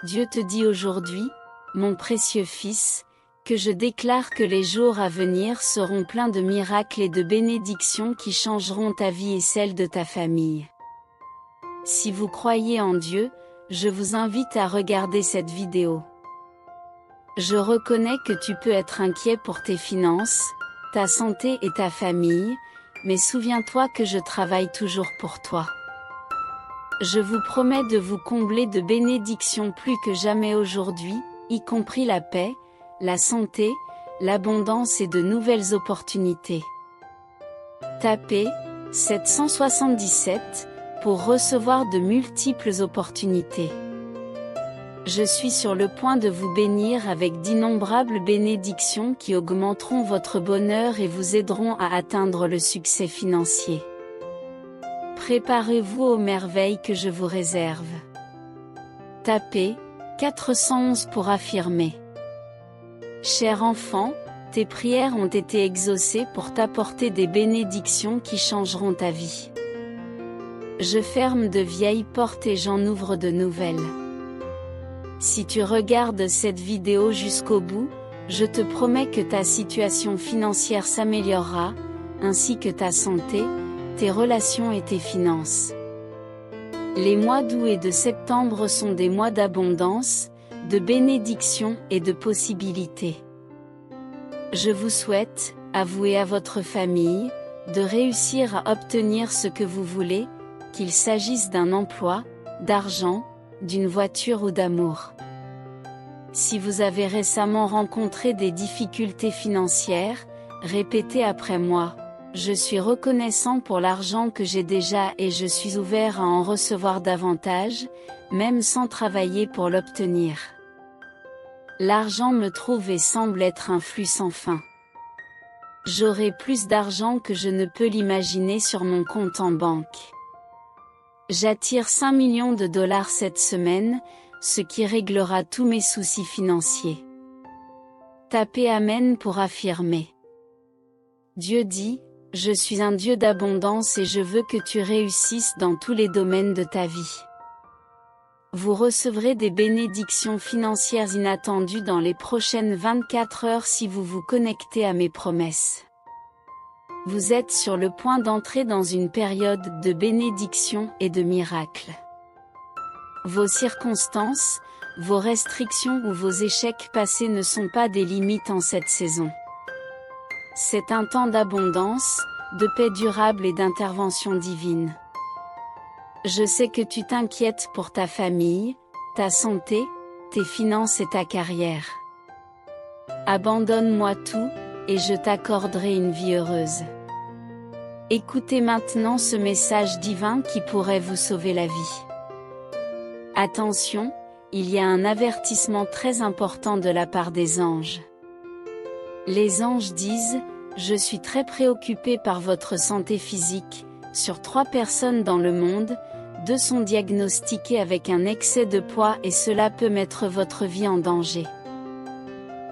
Dieu te dit aujourd'hui, mon précieux fils, que je déclare que les jours à venir seront pleins de miracles et de bénédictions qui changeront ta vie et celle de ta famille. Si vous croyez en Dieu, je vous invite à regarder cette vidéo. Je reconnais que tu peux être inquiet pour tes finances, ta santé et ta famille, mais souviens-toi que je travaille toujours pour toi. Je vous promets de vous combler de bénédictions plus que jamais aujourd'hui, y compris la paix, la santé, l'abondance et de nouvelles opportunités. Tapez 777 pour recevoir de multiples opportunités. Je suis sur le point de vous bénir avec d'innombrables bénédictions qui augmenteront votre bonheur et vous aideront à atteindre le succès financier. Préparez-vous aux merveilles que je vous réserve. Tapez 411 pour affirmer. Cher enfant, tes prières ont été exaucées pour t'apporter des bénédictions qui changeront ta vie. Je ferme de vieilles portes et j'en ouvre de nouvelles. Si tu regardes cette vidéo jusqu'au bout, je te promets que ta situation financière s'améliorera, ainsi que ta santé, tes relations et tes finances. Les mois d'août et de septembre sont des mois d'abondance, de bénédiction et de possibilités. Je vous souhaite, à vous et à votre famille, de réussir à obtenir ce que vous voulez, qu'il s'agisse d'un emploi, d'argent, d'une voiture ou d'amour. Si vous avez récemment rencontré des difficultés financières, répétez après moi. Je suis reconnaissant pour l'argent que j'ai déjà et je suis ouvert à en recevoir davantage, même sans travailler pour l'obtenir. L'argent me trouve et semble être un flux sans fin. J'aurai plus d'argent que je ne peux l'imaginer sur mon compte en banque. J'attire 5 millions de dollars cette semaine, ce qui réglera tous mes soucis financiers. Tapez Amen pour affirmer. Dieu dit, je suis un Dieu d'abondance et je veux que tu réussisses dans tous les domaines de ta vie. Vous recevrez des bénédictions financières inattendues dans les prochaines 24 heures si vous vous connectez à mes promesses. Vous êtes sur le point d'entrer dans une période de bénédiction et de miracles. Vos circonstances, vos restrictions ou vos échecs passés ne sont pas des limites en cette saison. C'est un temps d'abondance, de paix durable et d'intervention divine. Je sais que tu t'inquiètes pour ta famille, ta santé, tes finances et ta carrière. Abandonne-moi tout, et je t'accorderai une vie heureuse. Écoutez maintenant ce message divin qui pourrait vous sauver la vie. Attention, il y a un avertissement très important de la part des anges. Les anges disent, je suis très préoccupé par votre santé physique. Sur 3 personnes dans le monde, 2 sont diagnostiquées avec un excès de poids et cela peut mettre votre vie en danger.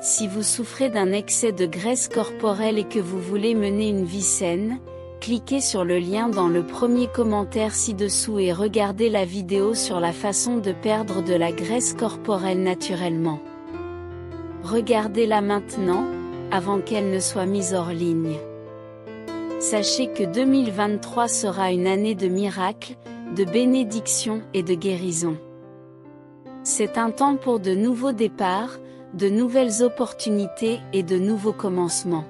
Si vous souffrez d'un excès de graisse corporelle et que vous voulez mener une vie saine, cliquez sur le lien dans le premier commentaire ci-dessous et regardez la vidéo sur la façon de perdre de la graisse corporelle naturellement. Regardez-la maintenant, avant qu'elle ne soit mise hors ligne. Sachez que 2023 sera une année de miracles, de bénédictions et de guérison. C'est un temps pour de nouveaux départs, de nouvelles opportunités et de nouveaux commencements.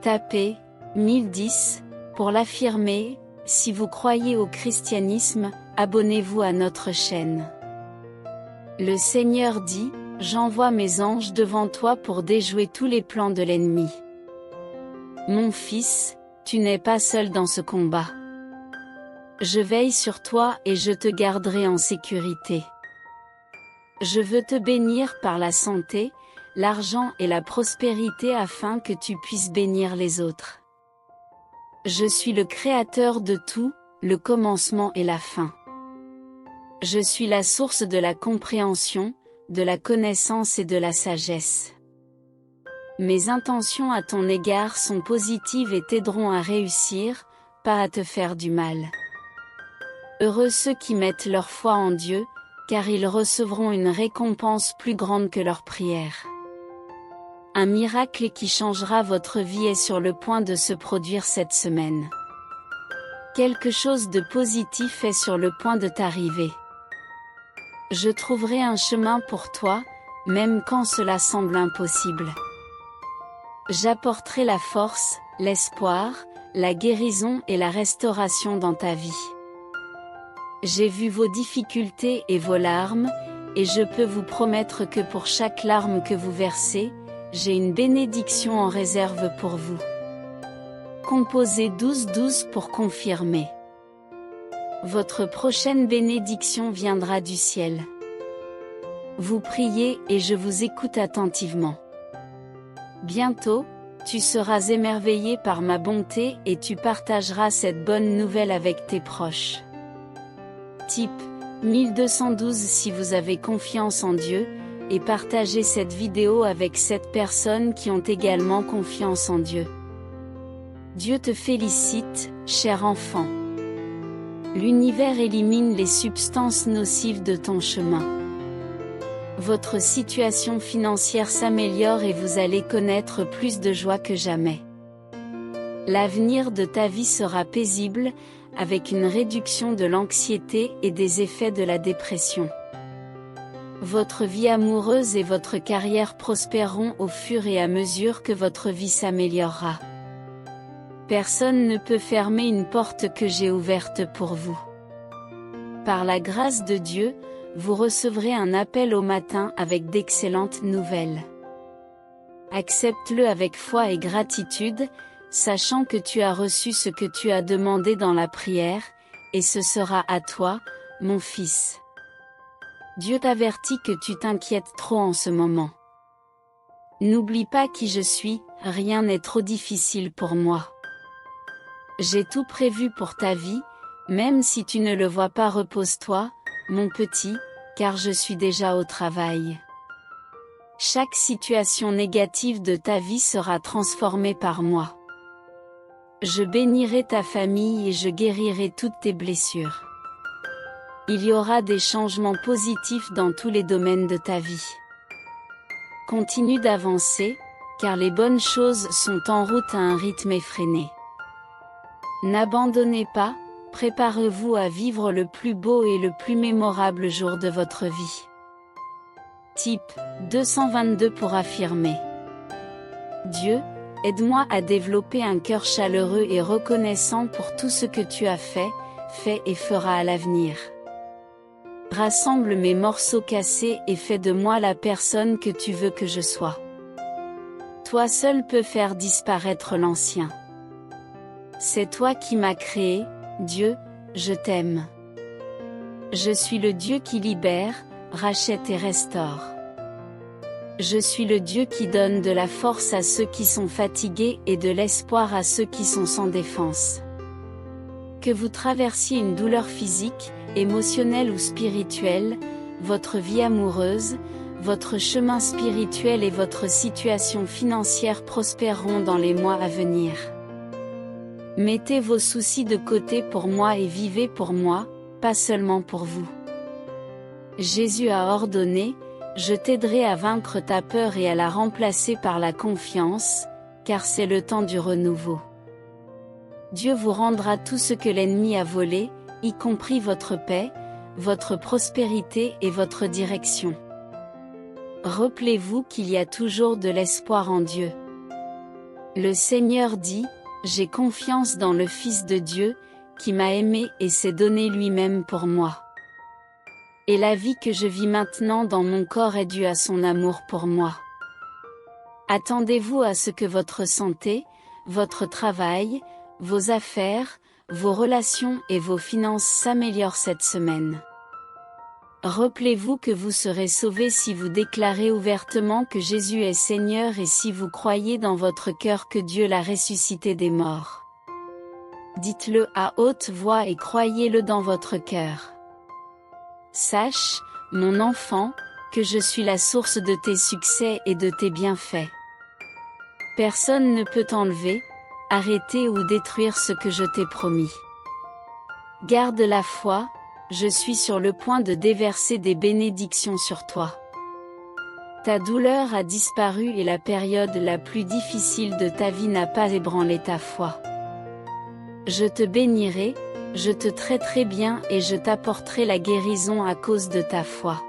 Tapez 1010 pour l'affirmer. Si vous croyez au christianisme, abonnez-vous à notre chaîne. Le Seigneur dit, j'envoie mes anges devant toi pour déjouer tous les plans de l'ennemi. Mon fils, tu n'es pas seul dans ce combat. Je veille sur toi et je te garderai en sécurité. Je veux te bénir par la santé, l'argent et la prospérité afin que tu puisses bénir les autres. Je suis le créateur de tout, le commencement et la fin. Je suis la source de la compréhension, de la connaissance et de la sagesse. Mes intentions à ton égard sont positives et t'aideront à réussir, pas à te faire du mal. Heureux ceux qui mettent leur foi en Dieu, car ils recevront une récompense plus grande que leur prière. Un miracle qui changera votre vie est sur le point de se produire cette semaine. Quelque chose de positif est sur le point de t'arriver. Je trouverai un chemin pour toi, même quand cela semble impossible. J'apporterai la force, l'espoir, la guérison et la restauration dans ta vie. J'ai vu vos difficultés et vos larmes, et je peux vous promettre que pour chaque larme que vous versez, j'ai une bénédiction en réserve pour vous. Composez 12-12 pour confirmer. Votre prochaine bénédiction viendra du ciel. Vous priez et je vous écoute attentivement. Bientôt, tu seras émerveillé par ma bonté et tu partageras cette bonne nouvelle avec tes proches. Type 1212 si vous avez confiance en Dieu, et partagez cette vidéo avec 7 personnes qui ont également confiance en Dieu. Dieu te félicite, cher enfant. L'univers élimine les substances nocives de ton chemin. Votre situation financière s'améliore et vous allez connaître plus de joie que jamais. L'avenir de ta vie sera paisible, avec une réduction de l'anxiété et des effets de la dépression. Votre vie amoureuse et votre carrière prospéreront au fur et à mesure que votre vie s'améliorera. Personne ne peut fermer une porte que j'ai ouverte pour vous. Par la grâce de Dieu, vous recevrez un appel au matin avec d'excellentes nouvelles. Accepte-le avec foi et gratitude, sachant que tu as reçu ce que tu as demandé dans la prière, et ce sera à toi, mon fils. Dieu t'avertit que tu t'inquiètes trop en ce moment. N'oublie pas qui je suis, rien n'est trop difficile pour moi. J'ai tout prévu pour ta vie, même si tu ne le vois pas, repose-toi, mon petit, car je suis déjà au travail. Chaque situation négative de ta vie sera transformée par moi. Je bénirai ta famille et je guérirai toutes tes blessures. Il y aura des changements positifs dans tous les domaines de ta vie. Continue d'avancer, car les bonnes choses sont en route à un rythme effréné. N'abandonnez pas, préparez-vous à vivre le plus beau et le plus mémorable jour de votre vie. Type 222 pour affirmer. Dieu, aide-moi à développer un cœur chaleureux et reconnaissant pour tout ce que tu as fait et feras à l'avenir. Rassemble mes morceaux cassés et fais de moi la personne que tu veux que je sois. Toi seul peux faire disparaître l'ancien. C'est toi qui m'as créé, Dieu, je t'aime. Je suis le Dieu qui libère, rachète et restaure. Je suis le Dieu qui donne de la force à ceux qui sont fatigués et de l'espoir à ceux qui sont sans défense. Que vous traversiez une douleur physique, émotionnelle ou spirituelle, votre vie amoureuse, votre chemin spirituel et votre situation financière prospéreront dans les mois à venir. Mettez vos soucis de côté pour moi et vivez pour moi, pas seulement pour vous. Jésus a ordonné, je t'aiderai à vaincre ta peur et à la remplacer par la confiance, car c'est le temps du renouveau. Dieu vous rendra tout ce que l'ennemi a volé, y compris votre paix, votre prospérité et votre direction. Rappelez-vous qu'il y a toujours de l'espoir en Dieu. Le Seigneur dit, j'ai confiance dans le Fils de Dieu, qui m'a aimé et s'est donné lui-même pour moi. Et la vie que je vis maintenant dans mon corps est due à son amour pour moi. Attendez-vous à ce que votre santé, votre travail, vos affaires, vos relations et vos finances s'améliorent cette semaine. Rappelez-vous que vous serez sauvés si vous déclarez ouvertement que Jésus est Seigneur et si vous croyez dans votre cœur que Dieu l'a ressuscité des morts. Dites-le à haute voix et croyez-le dans votre cœur. Sache, mon enfant, que je suis la source de tes succès et de tes bienfaits. Personne ne peut t'enlever, arrêter ou détruire ce que je t'ai promis. Garde la foi, je suis sur le point de déverser des bénédictions sur toi. Ta douleur a disparu et la période la plus difficile de ta vie n'a pas ébranlé ta foi. Je te bénirai, je te traiterai bien et je t'apporterai la guérison à cause de ta foi.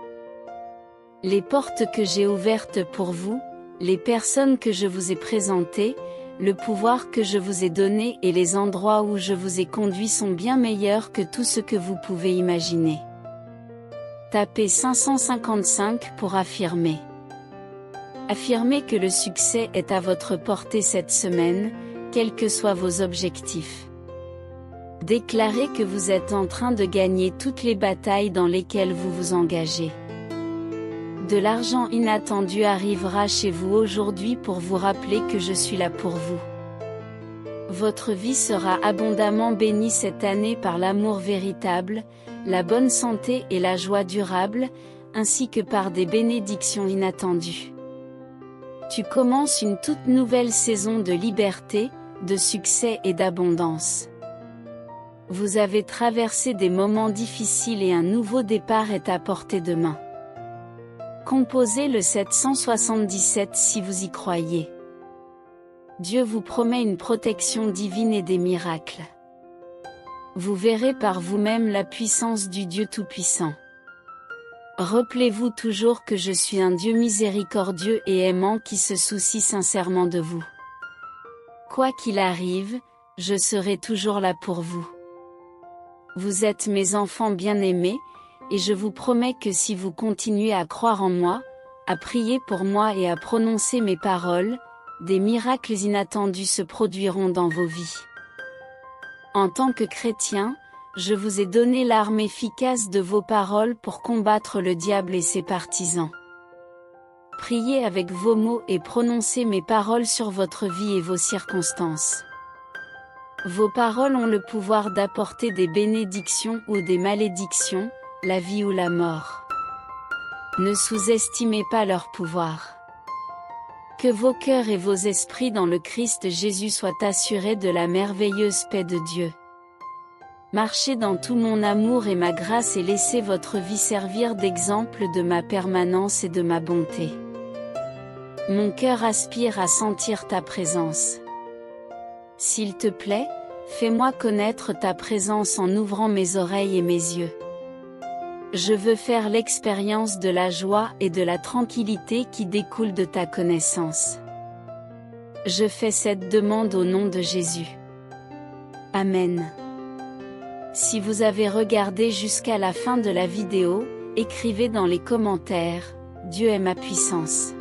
Les portes que j'ai ouvertes pour vous, les personnes que je vous ai présentées, le pouvoir que je vous ai donné et les endroits où je vous ai conduits sont bien meilleurs que tout ce que vous pouvez imaginer. Tapez 555 pour affirmer. Affirmez que le succès est à votre portée cette semaine, quels que soient vos objectifs. Déclarez que vous êtes en train de gagner toutes les batailles dans lesquelles vous vous engagez. De l'argent inattendu arrivera chez vous aujourd'hui pour vous rappeler que je suis là pour vous. Votre vie sera abondamment bénie cette année par l'amour véritable, la bonne santé et la joie durable, ainsi que par des bénédictions inattendues. Tu commences une toute nouvelle saison de liberté, de succès et d'abondance. Vous avez traversé des moments difficiles et un nouveau départ est à portée de main. Composez le 777 si vous y croyez. Dieu vous promet une protection divine et des miracles. Vous verrez par vous-même la puissance du Dieu Tout-Puissant. Rappelez-vous toujours que je suis un Dieu miséricordieux et aimant qui se soucie sincèrement de vous. Quoi qu'il arrive, je serai toujours là pour vous. Vous êtes mes enfants bien-aimés, et je vous promets que si vous continuez à croire en moi, à prier pour moi et à prononcer mes paroles, des miracles inattendus se produiront dans vos vies. En tant que chrétien, je vous ai donné l'arme efficace de vos paroles pour combattre le diable et ses partisans. Priez avec vos mots et prononcez mes paroles sur votre vie et vos circonstances. Vos paroles ont le pouvoir d'apporter des bénédictions ou des malédictions, la vie ou la mort. Ne sous-estimez pas leur pouvoir. Que vos cœurs et vos esprits dans le Christ Jésus soient assurés de la merveilleuse paix de Dieu. Marchez dans tout mon amour et ma grâce et laissez votre vie servir d'exemple de ma permanence et de ma bonté. Mon cœur aspire à sentir ta présence. S'il te plaît, fais-moi connaître ta présence en ouvrant mes oreilles et mes yeux. Je veux faire l'expérience de la joie et de la tranquillité qui découlent de ta connaissance. Je fais cette demande au nom de Jésus. Amen. Si vous avez regardé jusqu'à la fin de la vidéo, écrivez dans les commentaires, Dieu est ma puissance.